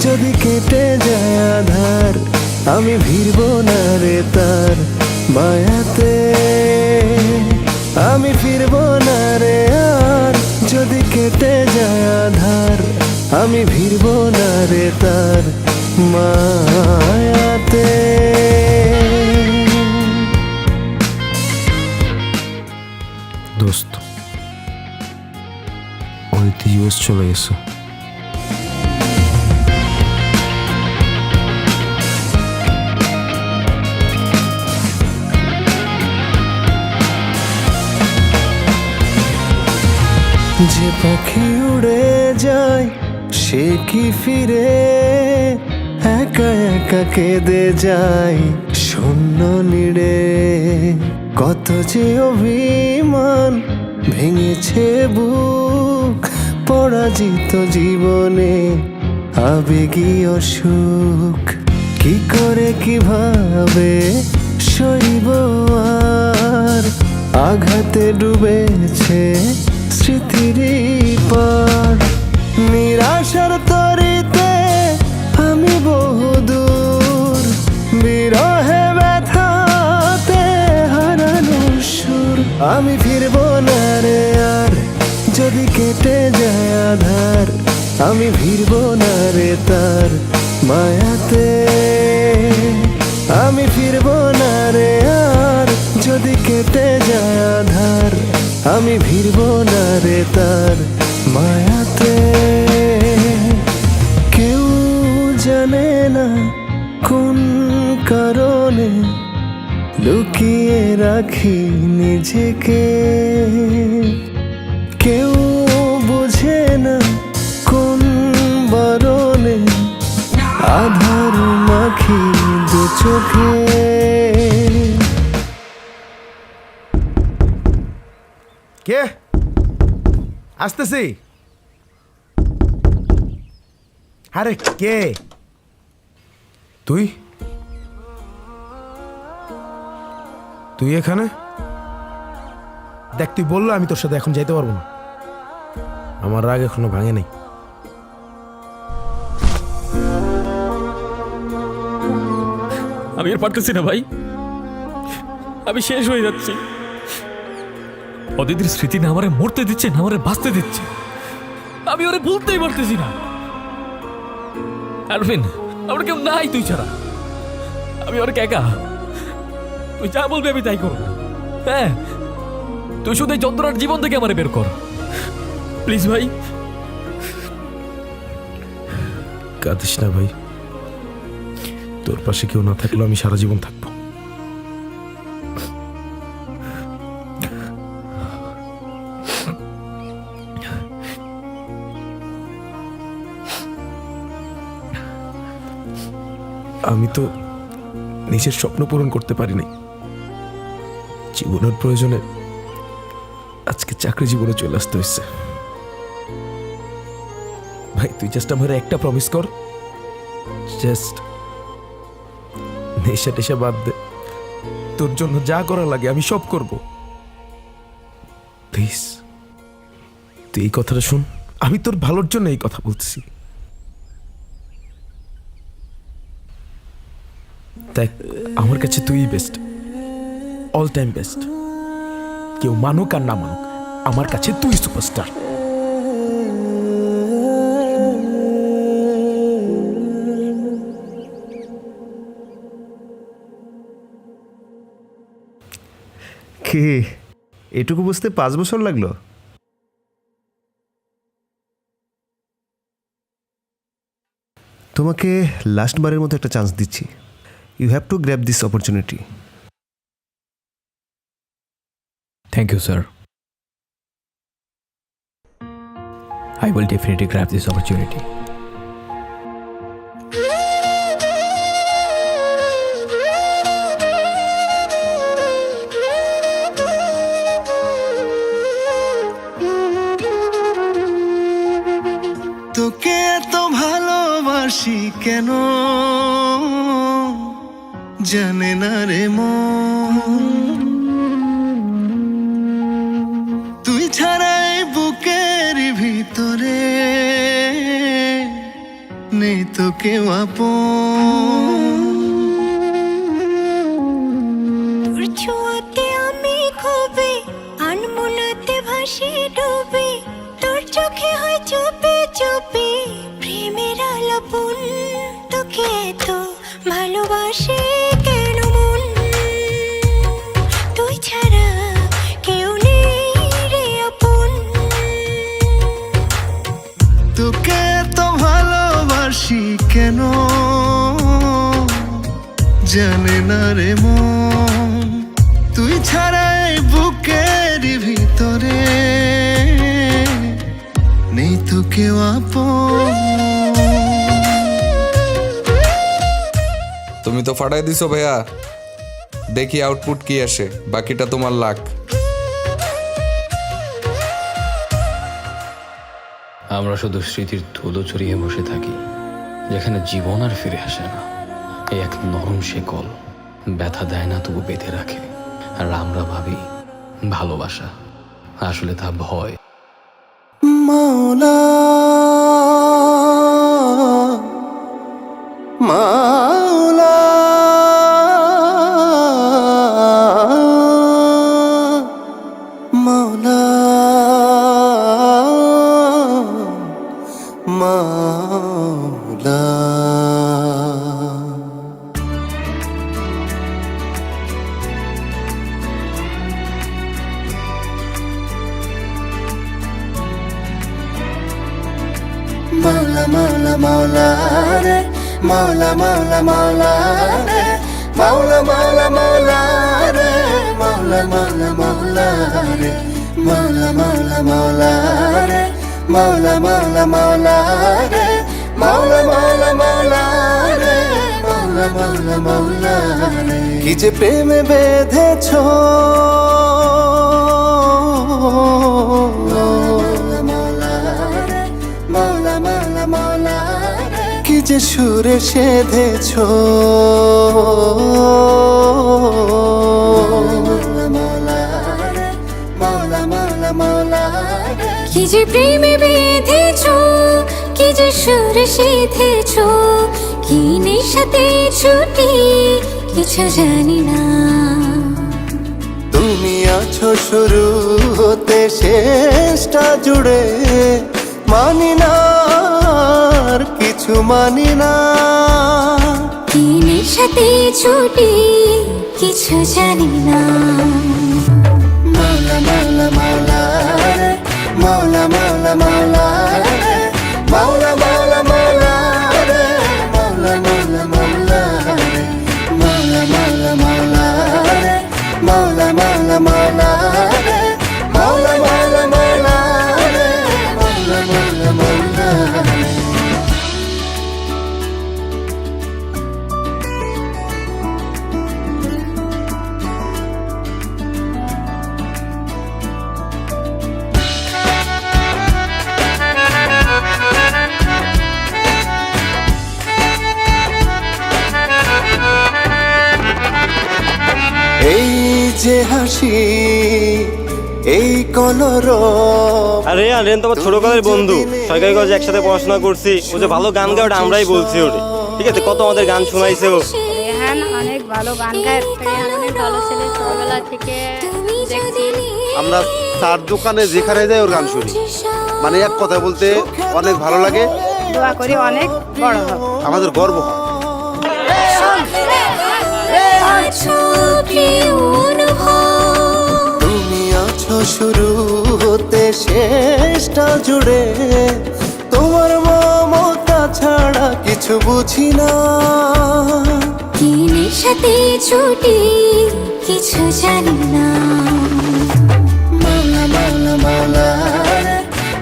যদি কেটে যায় আধার, আমি ফিরব না রে তার মায়াতে। আমি ফিরব না রে আর যদি কেটে যায় আধার, আমি ফিরব না রে তার মায়াতে। দোস্ত, অদিতি ইউএস চলে গেছে। যে পাখি উড়ে যায় সে কি ফিরে, একা একা কেঁদে যায় শূন্য নিড়ে। কত যে অভিমান ভেঙেছে বুক, পরাজিত জীবনে আবেগীয় সুখ। কি করে কিভাবে সইব আর, আঘাতে ডুবেছে স্মৃতির পার। নিরাশার তরিতে আমি বহুদূর, বিরহে ব্যথাতে হারানো সুর। আমি ফিরব না রে আর যদি কেটে যায় আধার, আমি ফিরব না রে তার মায়াতে। আমি ফিরব না রে আর যদি কেটে যায় আধার, আমি ফিরব না রে তার মায়াতে। কেউ জানে না কোন কারণে লুকিয়ে রাখি নিজেকে, কেউ বোঝে না কোন বারণে আধার মাখি দু চোখে। কে আসতেছি? আরে কে তুই? তুই এখানে? দেখ, তুই বললো আমি তোর সাথে এখন যাইতে পারবো না, আমার রাগ এখনো ভাঙে নাই। আমি আর পারতেছি না ভাই, আমি শেষ হয়ে যাচ্ছি। অদিতির স্মৃতি না আমারে মরতে দিচ্ছে না আমারে বাঁচতে দিচ্ছে, আমি ওরে বলতেই পারতেছি না। আরফিন, আমার কেউ নাই তুই ছাড়া, আমি ওর একা। তুই যা বলবি আমি তাই করবো। হ্যাঁ, তুই শুধু এই যন্ত্রণার জীবন থেকে আমারে বের কর প্লিজ ভাই। কাঁদিস না ভাই, তোর পাশে কেউ না থাকলেও আমি সারা জীবন থাকবো। আমি তো নিজের স্বপ্ন পূরণ করতে পারি নাই, জীবনের প্রয়োজনে আজকে চাকরি জীবনে চলে আসতে হয়েছে। ভাই তুই জাস্ট আমার একটা প্রমিস কর, জাস্ট নেশা টেশা বাদ দে, তোর জন্য যা করা লাগে আমি সব করব। প্লিজ তুই এই কথাটা শুন, আমি তোর ভালোর জন্য এই কথা বলতেছি। দেখ আমার কাছে তুই বেস্ট, অল টাইম বেস্ট। কেউ মানুক আর না মানুক, আমার কাছে তুই সুপারস্টার। কি এটুকু বুঝতে 5 বছর লাগলো? তোমাকে লাস্ট বারের মতো একটা চান্স দিচ্ছি। You have to grab this opportunity. Thank you, sir. I will definitely grab this opportunity. তোকে এত ভালোবাসি কেন জানে না রে মন, তুই ছাড়াই বুকের ভিতরে নেই তো কেউ আপন। তোর ছোঁয়াতে আমি খুবই আনমনাতে ভাসি ডুবি, তোর চোখে হয় চুপি চুপি প্রেমের আলাপন। তোকে এত ভালোবাসি কেন মন, তুই ছাড়া কেউ নেই রে আপন। তোকে এত ভালোবাসি কেন জানে না রে মন, তুই ছাড়াই বুকের ভিতরে নেই তো কেউ আপন। তুমি তো ফাটাই দিছো ভাইয়া, দেখি আউটপুট কি আসে, বাকিটা তোমার লাক। আমরা শুধু স্মৃতির ধুলো ছড়িয়ে বসে থাকি, যেখানে জীবন আর ফিরে আসে না। এই এক নরম শেকল ব্যথা দেয় না তবু বেঁধে রাখে। আর আমরা ভাবি ভালোবাসা, আসলে তা ভয়। মাওলা মাওলা মাওলা মাওলা। Maula, maula, maula, re. Maula, maula, maula, re. Maula, maula, maula, re. Maula, maula, maula, re. Maula, maula, maula, re. Maula, maula, maula, re. Maula, maula, maula, re. Maula, maula, maula, re. কি যে প্রেমে বেঁধেছো কি যে সুরে সেধেছ, কি যে প্রেমে বেঁধেছ, কি যে সুরে সেধেছ, কি নেশাতে ছুটি কিছু জানি না। তুমি আছো শুরু হতে শেষটা জুড়ে, মানি না আর কিছু মানি না। কি নেশাতে ছুটি কিছু জানি না। মাওলা মাওলা মাওলা রে, মাওলা মাওলা মাওলা রে, মাওলা মাওলা মাওলা রে, মাওলা মাওলা মাওলা রে। যে হাসি এই কলর আরে রেন তোমার ছোটকালের বন্ধু সরকারি কলেজে একসাথে পড়াশোনা করছি ও যে ভালো গান গায় ওটা আমরাই বলছি ওরে ঠিক আছে কত আমাদের গান শোনাইছে ও রেহান অনেক ভালো গান গায় রেহান অনেক ভালো ছেলে ছোটবেলা থেকে দেখছি আমরা তার দোকানে যেখানে যাই ওর গান শুনি মানে এক কথা বলতে অনেক ভালো লাগে দোয়া করি অনেক বড় হবে আমাদের গর্ব হয় তুমি আছো শুরু হতে শেষটা জুড়ে তোমার মমতা ছাড়া কিছু বুঝি না কি নেশাতে ছুটি কিছু জানি না মাওলা মাওলা মাওলা রে,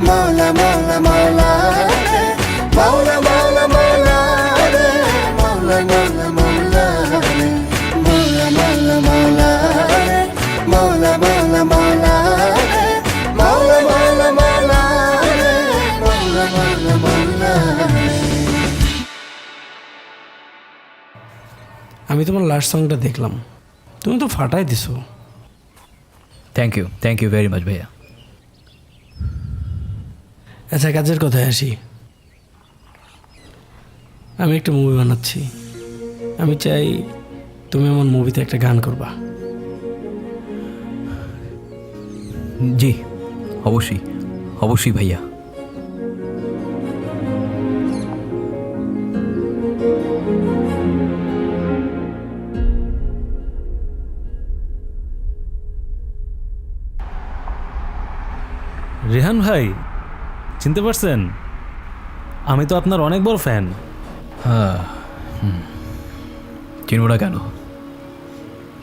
মাওলা মাওলা মাওলা রে, মাওলা মাওলা মাওলা রে, মাওলা মাওলা মাওলা রে, মাওলা মাওলা মাওলা রে, মাওলা মাওলা মাওলা রে, মাওলা মাওলা মাওলা রে, মাওলা মাওলা মাওলা রে। আমি তোমার লাস্ট সংটা দেখলাম, তুমি তো ফাটাই দিছো। থ্যাংক ইউ ভেরি মাচ ভাইয়া। আচ্ছা, কাজের কথায় আসি। আমি একটা মুভি বানাচ্ছি, আমি চাই তুমি আমার মুভিতে একটা গান করবা। জি অবশ্যই অবশ্যই ভাইয়া। রেহান ভাই, চিনতে পারছেন? আমি তো আপনার অনেক বড় ফ্যান। হ্যাঁ, চিনব না কেন?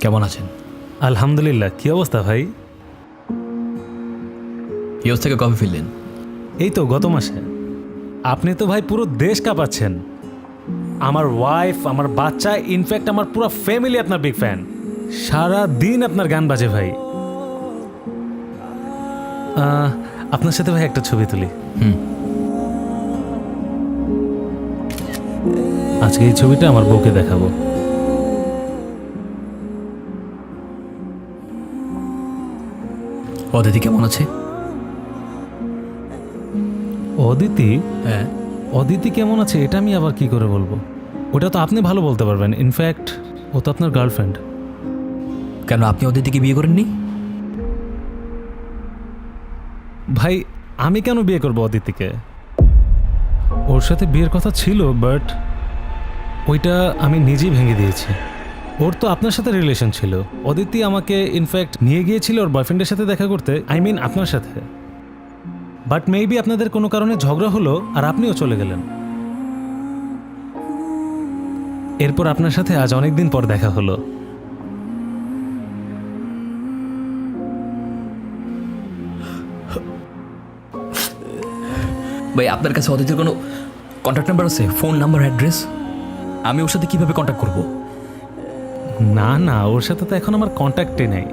কেমন আছেন? আলহামদুলিল্লাহ। কি অবস্থা ভাই? ইউএস থেকে কবে ফিরলেন? এই তো গত মাসে। আপনি তো ভাই পুরো দেশ কাঁপাচ্ছেন। আমার ওয়াইফ, আমার বাচ্চা, ইনফ্যাক্ট আমার পুরো ফ্যামিলি আপনার বিগ ফ্যান। সারা দিন আপনার গান বাজে ভাই। আপনার সাথে ভাই একটা ছবি তুলি। আজকে এই ছবিটা আমার বউকে দেখাবো। অদিতি কেমন আছে? অদিতি? হ্যাঁ। অদিতি কেমন আছে এটা আমি আবার কি করে বলবো? ওটা তো আপনি ভালো বলতে পারবেন। ইনফ্যাক্ট ও তো আপনার গার্লফ্রেন্ড। কেন আপনি অদিতিকে বিয়ে করেননি? ভাই আমি কেন বিয়ে করবো অদিতিকে? ওর সাথে বিয়ের কথা ছিল, বাট ওইটা আমি নিজেই ভেঙে দিয়েছি। ওর তো আপনার সাথে রিলেশন ছিল। অদিতি আমাকে ইনফ্যাক্ট নিয়ে গিয়েছিল ওর বয়ফ্রেন্ডের সাথে দেখা করতে, আই মিন আপনার সাথে। বাট মেবি আপনাদের কোনো কারণে ঝগড়া হলো আর আপনিও চলে গেলেন। এরপর আপনার সাথে আজ অনেকদিন পর দেখা হলো। ভাই আপনার কাছে অদিতির কোনো কন্ট্যাক্ট নাম্বার আছে? Phone number, address? আমি ওর সাথে কিভাবে কন্ট্যাক্ট করব? না না, ওর সাথে তো এখন আমার কন্ট্যাক্টই নেই।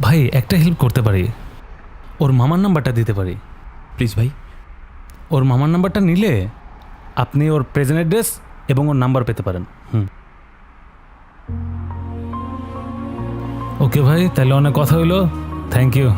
ভাই একটা হেল্প করতে পারি, ওর মামার নাম্বারটা দিতে পারি। প্লিজ ভাই। ওর মামার নাম্বারটা নিলে আপনি ওর প্রেজেন্ট অ্যাড্রেস এবং ওর নাম্বার পেতে পারেন। ওকে ভাই, তাহলে অনেক কথা হইলো। Thank you.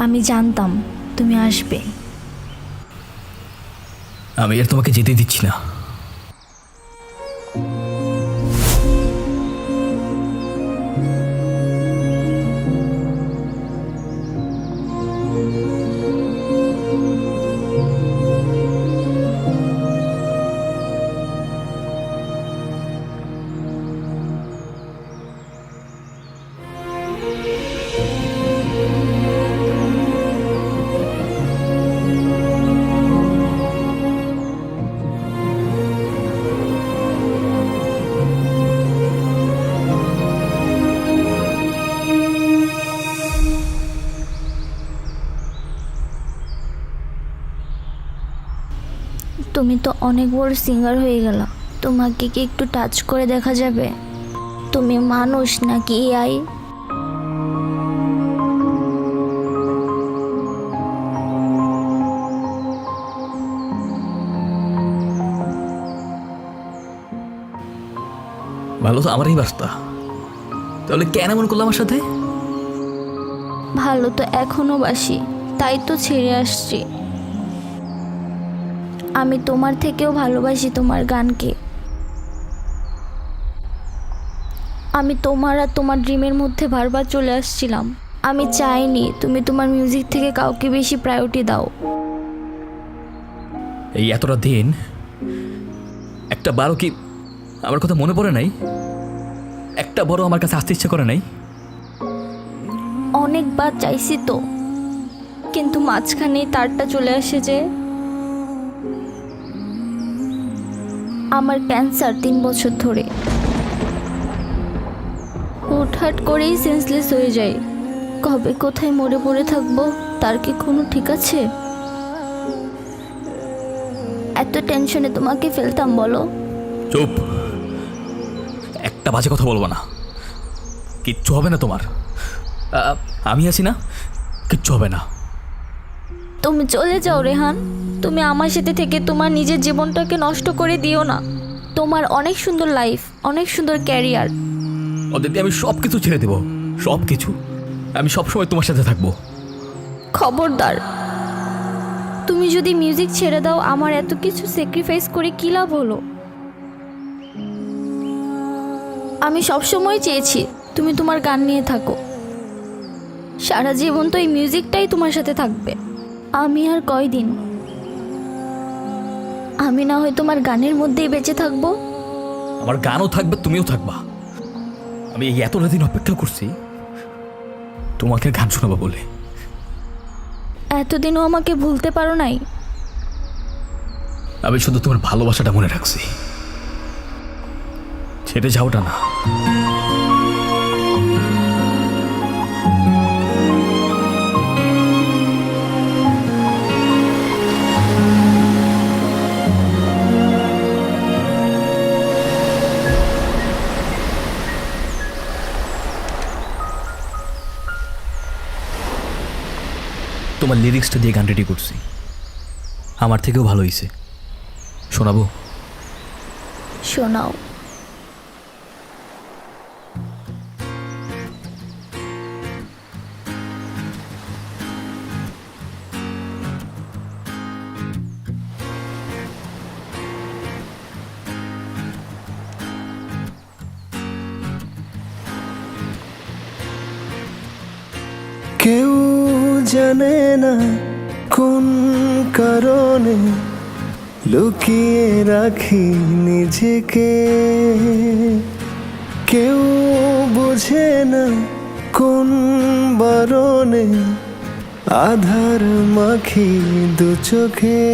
আমি জানতাম তুমি আসবে। আমি আর তোমাকে যেতে দিচ্ছি না। তুমি তো অনেক বড় সিঙ্গার হয়ে গেল, তোমাকে কি একটু টাচ করে দেখা যাবে? তুমি মানুষ নাকি এআই? ভালো তো আমারই বাস্তা, তাহলে কেন এমন করলাম আমার সাথে? ভালো তো এখনো বাসি, তাই তো ছেড়ে আসছি। আমি তোমার থেকেও ভালোবাসি তোমার গানকে। আমি তোমার আর তোমার ড্রিমের মধ্যে বারবার চলে আসছিলাম। আমি চাইনি তুমি তোমার মিউজিক থেকে কাউকে বেশি প্রায়োরিটি দাও। এই এতটা দিন একটা বারো কি আমার কথা মনে পড়ে নাই? একটা বড় আমার কাছে আসতে ইচ্ছে করে নাই? অনেকবার চাইছি তো, কিন্তু মাঝখানেই তারটা চলে আসে যে আমার ক্যান্সার 3 বছর ধরে। হুটহাট করেই সেন্সলেস হয়ে যায়। কবে কোথায় মরে পড়ে থাকবো তার কি কোনো ঠিক আছে? এত টেনশনে তোমাকে ফেলতাম বলো? চুপ, একটা বাজে কথা বলবো না, কিচ্ছু হবে না তোমার। আমি আছি না, কিচ্ছু হবে না। তুমি চলে যাও রেহান, তুমি আমার সাথে থেকে তোমার নিজের জীবনটাকে নষ্ট করে দিও না। তোমার অনেক সুন্দর লাইফ, অনেক সুন্দর ক্যারিয়ার। অদিতি, আমি সব কিছু ছেড়ে দেবো, সব কিছু। আমি সবসময় তোমার সাথে থাকবো। খবরদার, তুমি যদি মিউজিক ছেড়ে দাও, আমার এত কিছু স্যাক্রিফাইস করে কী লাভ হলো? আমি সবসময় চেয়েছি তুমি তোমার গান নিয়ে থাকো, সারা জীবন তো এই মিউজিকটাই তোমার সাথে থাকবে। আমি আর কয়দিন? আমি না হয় তোমার গানের মধ্যেই বেঁচে থাকবো। আমার গানও থাকবে, তুমিও থাকবা। আমি এই এতটা দিন অপেক্ষা করছি তোমাকে গান শোনাবো বলে। এতদিনও আমাকে ভুলতে পারো নাই? আমি শুধু তোমার ভালোবাসাটা মনে রাখছি, ছেড়ে যাওটা না। তোমার লিরিক্সটা দিয়ে গান রেডি করছি, আমার থেকেও ভালো হয়েছে। শোনাবো? শোনাও। কেউ জানে না কোন কারণে লুকিয়ে রাখি নিজেকে, কেউ বোঝে না কোন বারণে আধার মাখি দু চোখে।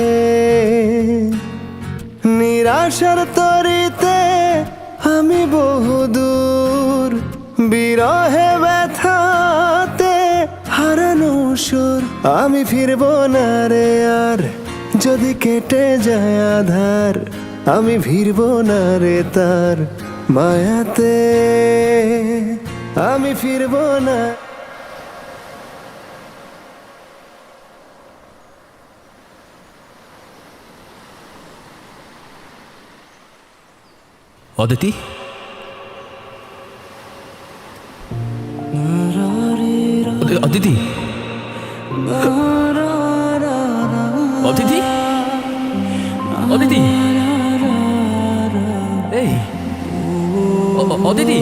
নিরাশার তরিতে আমি বহুদূর, বিরহে ব্যথাতে হারানো সুর। আমি ফিরব না রে আর, যদি কেটে যায় আধার। আমি ফিরব না রে তার মায়াতে, আমি ফিরব না। অদিতি, অদিতি, অদিতি, অদিতি